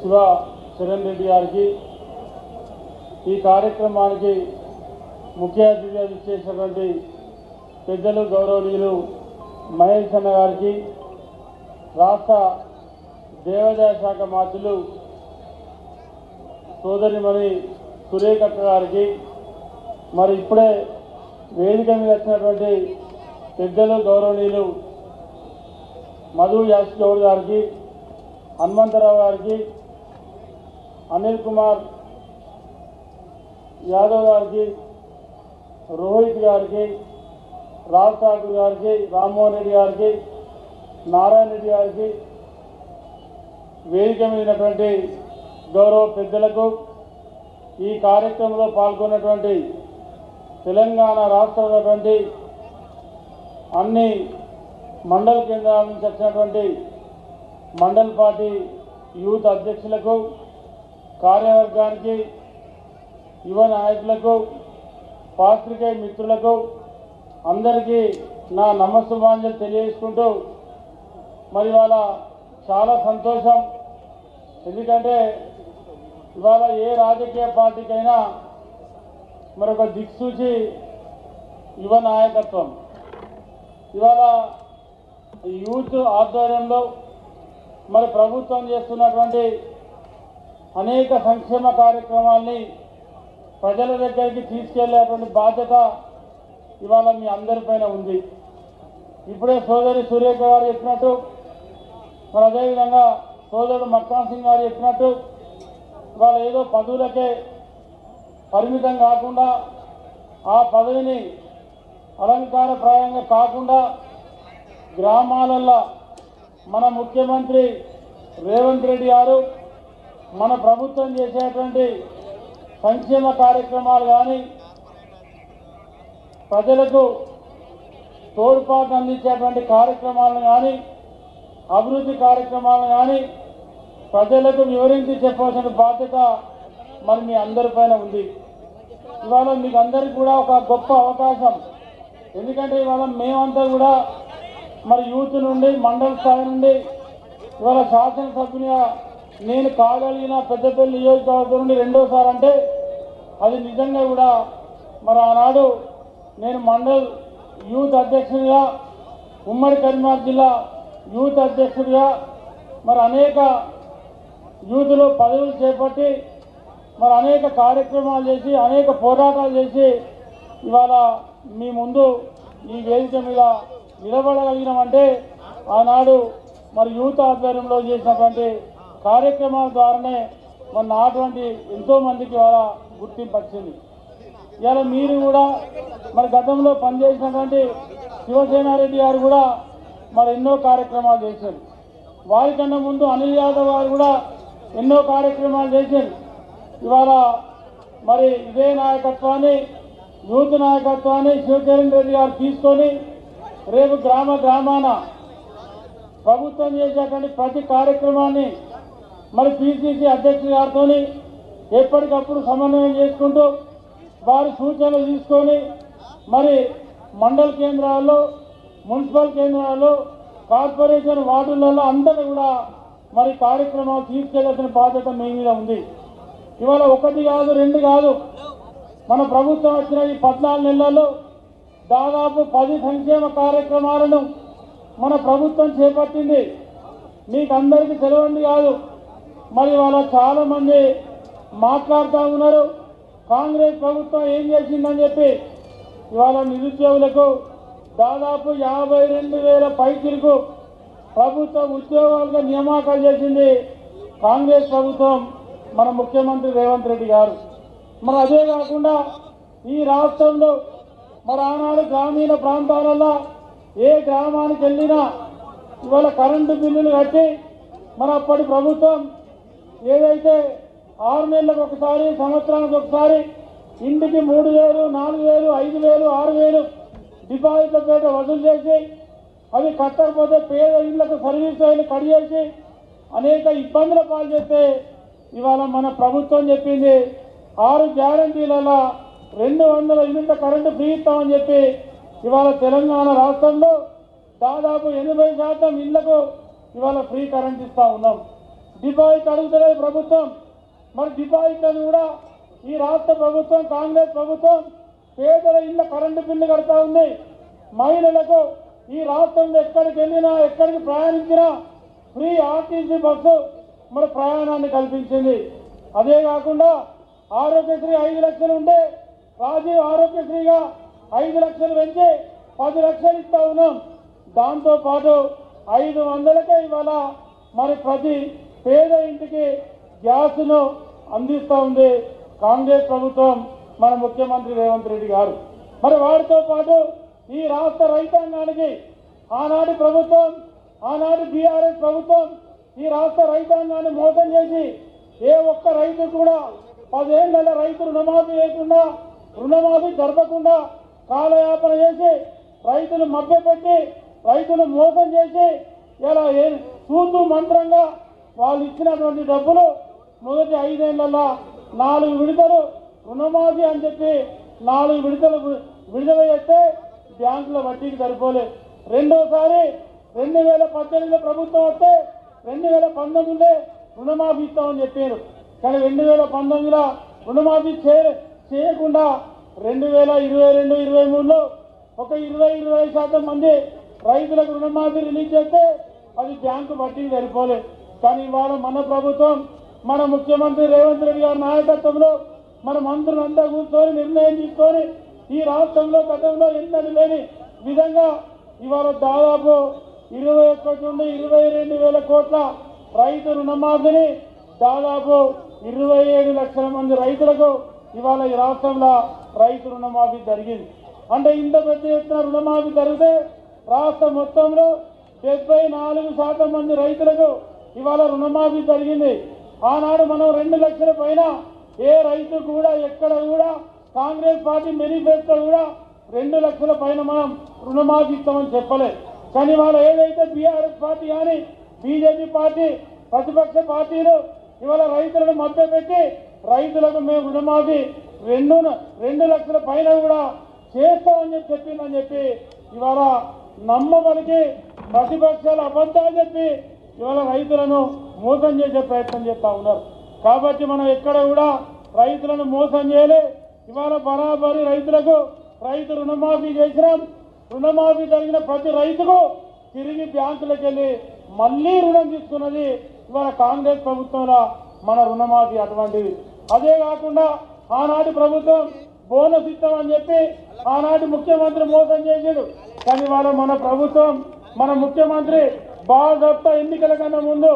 శివ చరణ్ రెడ్డి గారికి ఈ కార్యక్రమానికి ముఖ్య అతిథిగా ఇచ్చేసినటువంటి పెద్దలు గౌరవనీయులు మహేష్ అన్న గారికి, రాష్ట్ర దేవాదాయ శాఖ మంత్రులు సోదరిమణి సురేఖ గారికి, మరి ఇప్పుడే వేదిక మీద వచ్చినటువంటి పెద్దలు గౌరవనీయులు మధు యాష్ గౌడ్ గారికి, హనుమంతరావు గారికి, అనిల్ కుమార్ యాదవ్ గారికి, రోహిత్ గారికి, రాజ్ ఠాకూర్ గారికి, రామ్మోహన్ రెడ్డి గారికి, నారాయణ రెడ్డి గారికి, వేదిక మీదటువంటి గౌరవ పెద్దలకు, ఈ కార్యక్రమంలో పాల్గొన్నటువంటి తెలంగాణ రాష్ట్రంలోటువంటి అన్ని మండల కేంద్రాల నుంచి వచ్చినటువంటి మండల్ పార్టీ యూత్ అధ్యక్షులకు, కార్యవర్గానికి, యువ నాయకులకు, పాత్రికేయ మిత్రులకు అందరికీ నా నమస్సుమాంజలు తెలియజేసుకుంటూ, మరి ఇవాళ చాలా సంతోషం. ఎందుకంటే ఇవాళ ఏ రాజకీయ పార్టీకైనా మరొక దిక్సూచి యువ నాయకత్వం. ఇవాళ యూత్ ఆధ్వర్యంలో మరి ప్రభుత్వం చేస్తున్నటువంటి అనేక సంక్షేమ కార్యక్రమాల్ని ప్రజల దగ్గరికి తీసుకెళ్లేటువంటి బాధ్యత ఇవాళ మీ అందరిపైన ఉంది. ఇప్పుడే సోదరి సురేఖ గారు చెప్పినట్టు, మరి అదేవిధంగా సోదరుడు మక్కాన్ సింగ్ గారు చెప్పినట్టు, ఇవాళ ఏదో పదవులకే పరిమితం కాకుండా, ఆ పదవిని అలంకారప్రాయంగా కాకుండా గ్రామాలల్లో మన ముఖ్యమంత్రి రేవంత్ రెడ్డి గారు మన ప్రభుత్వం చేసేటువంటి సంక్షేమ కార్యక్రమాలు కానీ, ప్రజలకు తోడ్పాటు అందించేటువంటి కార్యక్రమాలను కానీ, అభివృద్ధి కార్యక్రమాలను కానీ ప్రజలకు వివరించి చెప్పవలసిన బాధ్యత మరి మీ అందరిపైన ఉంది. ఇవాళ మీకు అందరికీ కూడా ఒక గొప్ప అవకాశం. ఎందుకంటే ఇవాళ మేమంతా కూడా మరి యూత్ నుండి, మండల స్థాయి నుండి ఇవాళ శాసనసభ్యునిగా నేను కాగలిగిన పెద్దపల్లి నియోజకవర్గం నుండి రెండోసారి అంటే అది నిజంగా కూడా మరి ఆనాడు నేను మండల్ యూత్ అధ్యక్షుడిగా, ఉమ్మడి కరీంనగర్ జిల్లా యూత్ అధ్యక్షుడిగా మరి అనేక యూత్లో పదవులు చేపట్టి మరి అనేక కార్యక్రమాలు చేసి, అనేక పోరాటాలు చేసి ఇవాళ మీ ముందు ఈ వేదిక మీద నిలబడగలిగినామంటే ఆనాడు మరి యూత్ ఆధ్వర్యంలో చేసినటువంటి కార్యక్రమాల ద్వారానే మరి నాటువంటి ఎంతోమందికి ఇవాళ గుర్తింపు వచ్చింది. ఇవాళ మీరు కూడా మరి గతంలో పనిచేసినటువంటి శివసేనారెడ్డి గారు కూడా మరి ఎన్నో కార్యక్రమాలు చేశారు. వారికన్నా ముందు అనిల్ యాదవ్ గారు కూడా ఎన్నో కార్యక్రమాలు చేశారు. ఇవాళ మరి ఇదే నాయకత్వాన్ని, యూత్ నాయకత్వాన్ని శివచరణ్ రెడ్డి గారు తీసుకొని రేపు గ్రామాన ప్రభుత్వం చేసేటువంటి ప్రతి కార్యక్రమాన్ని మరి పిసిసి అధ్యక్షుడి గారితో ఎప్పటికప్పుడు సమన్వయం చేసుకుంటూ వారి సూచనలు తీసుకొని మరి మండల కేంద్రాల్లో, మున్సిపల్ కేంద్రాల్లో, కార్పొరేషన్ వార్డులలో అందరూ కూడా మరి కార్యక్రమాలు తీసుకెళ్లాల్సిన బాధ్యత మీ మీద ఉంది. ఇవాళ ఒకటి కాదు, రెండు కాదు, మన ప్రభుత్వం వచ్చిన ఈ 14 నెలల్లో దాదాపు 10 సంక్షేమ కార్యక్రమాలను మన ప్రభుత్వం చేపట్టింది. మీకు అందరికీ తెలియంది కాదు. మరి వాళ్ళ చాలామంది మాట్లాడుతూ ఉన్నారు కాంగ్రెస్ ప్రభుత్వం ఏం చేసిందని చెప్పి. ఇవాళ నిరుద్యోగులకు దాదాపు 52,000 పైచీలకు ప్రభుత్వ ఉద్యోగాలుగా నియామకాలు చేసింది కాంగ్రెస్ ప్రభుత్వం, మన ముఖ్యమంత్రి రేవంత్ రెడ్డి గారు. మరి అదే కాకుండా ఈ రాష్ట్రంలో మరి ఆనాడు గ్రామీణ ప్రాంతాలలో ఏ గ్రామానికి వెళ్ళినా ఇవాళ కరెంటు బిల్లులు కట్టి మరి అప్పటి ప్రభుత్వం ఏదైతే 6 నెలలకు ఒకసారి, సంవత్సరానికి ఒకసారి ఇంటికి 3,000, 4,000, 5,000, 6,000 డిపాజిట్ల పేట వసూలు చేసి అవి కట్టకపోతే పేద ఇళ్లకు సర్వీస్ అయిన కట్ చేసి అనేక ఇబ్బందుల పాలు చేస్తే ఇవాళ మన ప్రభుత్వం చెప్పింది 6 గ్యారంటీలలో 200 యూనిట్ల కరెంటు ఫ్రీ ఇస్తామని చెప్పి ఇవాళ తెలంగాణ రాష్ట్రంలో దాదాపు 80% ఇళ్లకు ఇవాళ ఫ్రీ కరెంట్ ఇస్తా ఉన్నాం. డిపాజిట్ అడుగుతలేదు ప్రభుత్వం. మరి డిపాజిట్లను కూడా ఈ రాష్ట్ర ప్రభుత్వం, కాంగ్రెస్ ప్రభుత్వం పేదల ఇళ్ల కరెంటు బిల్లు కడతా ఉంది. మహిళలకు ఈ రాష్ట్రంలో ఎక్కడికి వెళ్ళినా, ఎక్కడికి ప్రయాణించినా ఫ్రీ ఆర్టీసీ బస్సు మరి ప్రయాణాన్ని కల్పించింది. అదే కాకుండా ఆరోగ్యశ్రీ 5 లక్షలు ఉంటే రాజీవ్ ఆరోగ్యశ్రీగా 5 లక్షలు పెంచి 10 లక్షలు ఇస్తా ఉన్నాం. దాంతోపాటు 500కే ఇవాళ మరి ప్రతి పేద ఇంటికి గ్యాస్ను అందిస్తూ ఉంది కాంగ్రెస్ ప్రభుత్వం, మన ముఖ్యమంత్రి రేవంత్ రెడ్డి గారు. మరి వారితో పాటు ఈ రాష్ట్ర రైతాంగానికి ఆనాటి ప్రభుత్వం, ఆనాటి బీఆర్ఎస్ ప్రభుత్వం ఈ రాష్ట్ర రైతాంగాన్ని మోసం చేసి ఏ ఒక్క రైతు కూడా 10 ఏళ్ల రైతు రుణమాఫీ లేకుండా, రుణమాఫీ జరపకుండా కాలయాపన చేసి రైతులు మభ్యపెట్టి, రైతులు మోసం చేసి ఇలా సూతు మంత్రంగా వాళ్ళు ఇచ్చినటువంటి డబ్బులు మొదటి 5 ఏళ్లలో 4 విడతలు రుణమాఫీ అని చెప్పి 4 విడతలు విడుదల చేస్తే బ్యాంకుల వడ్డీకి సరిపోలేదు. రెండోసారి 2018 ప్రభుత్వం వస్తే 2019 రుణమాఫీ ఇస్తామని చెప్పారు. కానీ 2019 రుణమాఫీ చేయకుండా 2022-23లో ఒక 20-25% మంది రైతులకు రుణమాఫీ రిలీజ్ చేస్తే అది బ్యాంకు వడ్డీకి సరిపోలేదు. కానీ ఇవాళ మన ప్రభుత్వం, మన ముఖ్యమంత్రి రేవంత్ రెడ్డి గారి నాయకత్వంలో మన మంత్రులంతా కూర్చొని నిర్ణయం తీసుకొని ఈ రాష్ట్రంలో గతంలో ఎన్నడూ లేని విధంగా ఇవాళ దాదాపు 21 నుండి 22 వేల కోట్ల రైతు రుణమాఫీని దాదాపు 27 లక్షల మంది రైతులకు ఇవాళ ఈ రాష్ట్రంలో రైతు రుణమాఫీ జరిగింది. అంటే ఇంత పెద్ద ఎత్తున రుణమాఫీ జరిగితే రాష్ట్రం మొత్తంలో 74% మంది రైతులకు ఇవాళ రుణమాఫీ జరిగింది. ఆనాడు మనం 2 లక్షల పైన ఏ రైతు కూడా ఎక్కడ కూడా కాంగ్రెస్ పార్టీ మేనిఫెస్టో కూడా 2 లక్షల పైన మనం రుణమాఫీ ఇస్తామని చెప్పలేదు. కానీ వాళ్ళు ఏదైతే బీఆర్ఎస్ పార్టీ కానీ బీజేపీ పార్టీ ప్రతిపక్ష పార్టీలు ఇవాళ రైతులను మభ్యపెట్టి రైతులకు మేము రుణమాఫీ 2 లక్షల పైన కూడా చేస్తామని చెప్పిందని చెప్పి ఇవాళ నమ్మబలికి ప్రతిపక్షాలు అబద్ధాలు చెప్పి ఇవాళ రైతులను మోసం చేసే ప్రయత్నం చేస్తూ ఉన్నారు. కాబట్టి మనం ఎక్కడ కూడా రైతులను మోసం చేయలే. ఇవాళ బరాబరి రైతులకు రైతు రుణమాఫీ చేసినాం. రుణమాఫీ జరిగిన ప్రతి రైతుకు తిరిగి బ్యాంకులకు వెళ్ళి మళ్ళీ రుణం తీసుకున్నది ఇవాళ కాంగ్రెస్ ప్రభుత్వంలో మన రుణమాఫీ అటువంటిది. అదే కాకుండా ఆనాటి ప్రభుత్వం బోనస్ ఇస్తామని చెప్పి ఆనాటి ముఖ్యమంత్రి మోసం చేశాడు. కానీ ఇవాళ మన ప్రభుత్వం, మన ముఖ్యమంత్రి బాగా ఎన్నికల కన్నా ముందు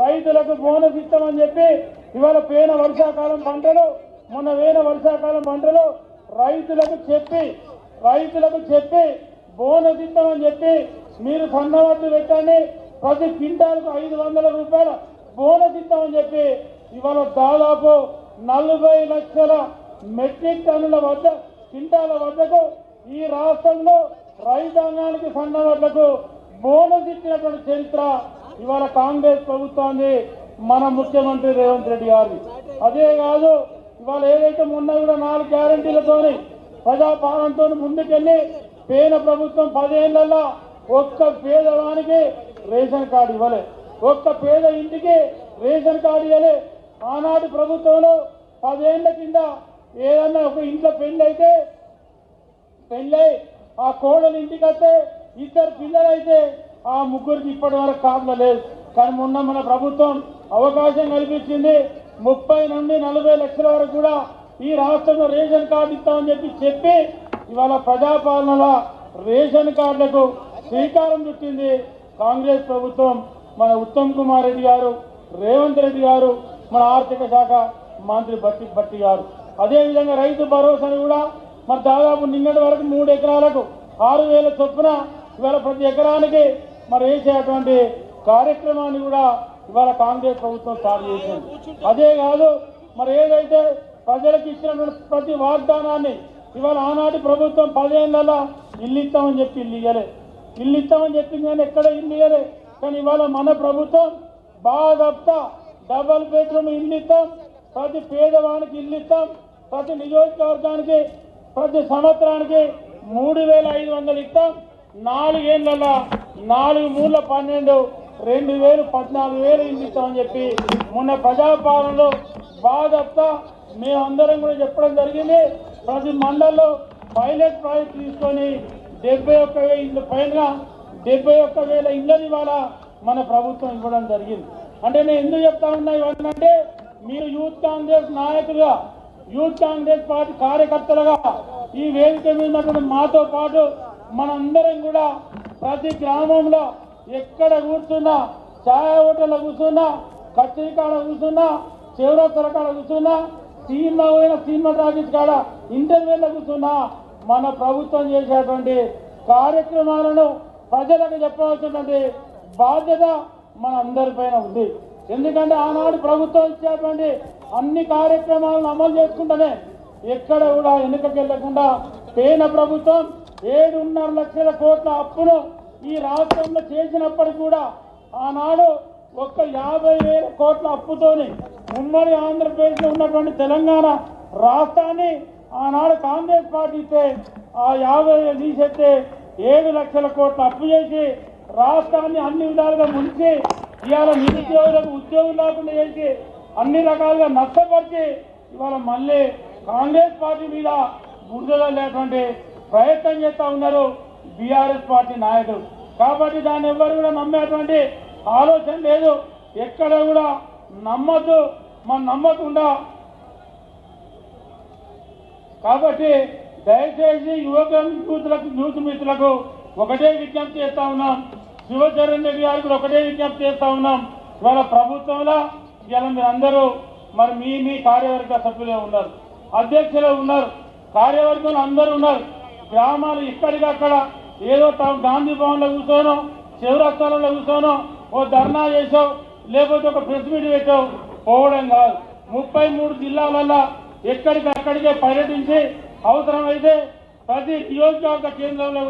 రైతులకు బోనస్ ఇస్తామని చెప్పి ఇవాళ పోయిన వర్షాకాలం పంటలు, మొన్న వేన వర్షాకాలం పంటలు రైతులకు చెప్పి బోనస్ ఇస్తామని చెప్పి మీరు సన్నవడ్లు పెట్టండి, ప్రతి క్వింటాల్కు 500 రూపాయల బోనస్ ఇస్తామని చెప్పి ఇవాళ దాదాపు 40 లక్షల మెట్రిక్ టన్నుల వద్ద క్వింటాల వద్దకు ఈ రాష్ట్రంలో రైతాంగానికి సన్నవడ్లకు బోనస్ ఇచ్చినటువంటి చరిత్ర ఇవాళ కాంగ్రెస్ ప్రభుత్వాన్ని, మన ముఖ్యమంత్రి రేవంత్ రెడ్డి గారి. అదే కాదు ఇవాళ ఏదైతే మొన్న కూడా 4 గ్యారంటీలతోని ప్రజాపాలనతో ముందుకెళ్లి పేద ప్రభుత్వం 10 ఏళ్లలో ఒక్క పేదవానికి రేషన్ కార్డు ఇవ్వలే, ఒక్క పేద ఇంటికి రేషన్ కార్డు ఇవ్వలే. ఆనాటి ప్రభుత్వంలో 10 ఏళ్ల కింద ఏదన్నా ఒక ఇంట్లో పెళ్ళై ఆ కోడలు ఇంటికి వస్తే 2 పిల్లలైతే ఆ ముగ్గురికి ఇప్పటి వరకు కార్డులు లేదు. కానీ మొన్న మన ప్రభుత్వం అవకాశం కల్పించింది. 30 నుండి 40 లక్షల వరకు కూడా ఈ రాష్ట్రంలో రేషన్ కార్డు ఇస్తామని చెప్పి ఇవాళ ప్రజాపాలనలో రేషన్ కార్డులకు శ్రీకారం చుట్టింది కాంగ్రెస్ ప్రభుత్వం. మన ఉత్తమ్ కుమార్ రెడ్డి గారు, రేవంత్ రెడ్డి గారు, మన ఆర్థిక శాఖ మంత్రి భట్టి గారు. అదేవిధంగా రైతు భరోసాని కూడా మరి దాదాపు నిన్నటి వరకు 3 ఎకరాలకు 6,000 చొప్పున ఇవాళ ప్రతి ఎకరానికి మరి వేసేటువంటి కార్యక్రమాన్ని కూడా ఇవాళ కాంగ్రెస్ ప్రభుత్వం స్టార్ట్ చేసింది. అదే కాదు మరి ఏదైతే ప్రజలకు ఇచ్చినటువంటి ప్రతి వాగ్దానాన్ని ఇవాళ ఆనాటి ప్రభుత్వం 10 ఏళ్లలో ఇల్లు ఇస్తామని చెప్పి ఇల్లు ఇస్తామని చెప్పింది కానీ ఎక్కడ ఇల్లు ఇవ్వలే. కానీ ఇవాళ మన ప్రభుత్వం బాగా డబల్ బెడ్రూమ్ ఇల్లు ఇస్తాం, ప్రతి పేదవానికి ఇల్లు ఇస్తాం, ప్రతి నియోజకవర్గానికి ప్రతి సంవత్సరానికి 3,500 ఇస్తాం. 4 ఏళ్లలో 4 3 12 2000 14,000 ఇల్లు ఇస్తామని చెప్పి మొన్న ప్రజాపాలనలో బాధప్తా మేమందరం కూడా చెప్పడం జరిగింది. ప్రతి మండలంలో పైలట్ ప్రాజెక్ట్ తీసుకొని 71,000 ఇళ్ళు పైన 71,000 ఇళ్ళని ఇవాళ మన ప్రభుత్వం ఇవ్వడం జరిగింది. అంటే నేను ఎందుకు చెప్తా ఉన్నా ఇవన్నీ, మీరు యూత్ కాంగ్రెస్ నాయకులుగా, యూత్ కాంగ్రెస్ పార్టీ కార్యకర్తలుగా ఈ వేదిక మీద ఉన్నటువంటి మాతో పాటు మనందరం కూడా ప్రతి గ్రామంలో ఎక్కడ కూర్చున్నా, ఛాయ్ హోటల్లో కూర్చున్నా, కచేరీ కాడ కూర్చున్నా, చివరొత్తల కాడ కూర్చున్నా, సినిమా పోయిన సినిమా టాకీస్ కాడ ఇంటర్వ్యూలో కూర్చున్నా, మన ప్రభుత్వం చేసేటువంటి కార్యక్రమాలను ప్రజలకు చెప్పవలసినటువంటి బాధ్యత మన అందరిపైన ఉంది. ఎందుకంటే ఆనాడు ప్రభుత్వం ఇచ్చేటువంటి అన్ని కార్యక్రమాలను అమలు చేసుకుంటేనే ఎక్కడ కూడా వెనుకకెళ్లకుండా పేన ప్రభుత్వం 7.5 లక్షల కోట్ల అప్పును ఈ రాష్ట్రంలో చేసినప్పటికీ కూడా ఆనాడు ఒక్క 50,000 కోట్ల అప్పుతోని ఉమ్మడి ఆంధ్రప్రదేశ్లో ఉన్నటువంటి తెలంగాణ రాష్ట్రాన్ని ఆనాడు కాంగ్రెస్ పార్టీ ఇస్తే ఆ 50,000 తీసేస్తే 7 లక్షల కోట్ల అప్పు చేసి రాష్ట్రాన్ని అన్ని విధాలుగా ముంచి ఇవాళ నిరుద్యోగులకు ఉద్యోగం లేకుండా చేసి అన్ని రకాలుగా నష్టపరిచి ఇవాళ మళ్ళీ కాంగ్రెస్ పార్టీ మీద బురదలో లేటువంటి ప్రయత్నం చేస్తూ ఉన్నారు బీఆర్ఎస్ పార్టీ నాయకులు. కాబట్టి దాన్ని ఎవరు కూడా నమ్మేటువంటి ఆలోచన లేదు, ఎక్కడ కూడా నమ్మద్దు, మనం నమ్మకుండా. కాబట్టి దయచేసి యూత్ మిత్రులకు ఒకటే విజ్ఞప్తి చేస్తా ఉన్నాం, శివచరణ్ రెడ్డి గారికి కూడా ఒకటే విజ్ఞప్తి చేస్తా ఉన్నాం. ఇవాళ ప్రభుత్వంలో ఇవాళ మీరందరూ మరి మీ కార్యవర్గ సభ్యులే ఉన్నారు, అధ్యక్షులే ఉన్నారు, కార్యవర్గంలో అందరూ ఉన్నారు. గ్రామాలు ఇక్కడికక్కడ ఏదో గాంధీ భవన్లో కూర్చోనో, చౌరస్తాలలో కూర్చోనో ఓ ధర్నా చేసావు, లేకపోతే ఒక ప్రెస్ మీట్ పెట్టావు పోవడం కాదు. 33 జిల్లాలలో ఎక్కడికక్కడికే పర్యటించి అవసరమైతే ప్రతి నియోజకవర్గ కేంద్రంలో కూడా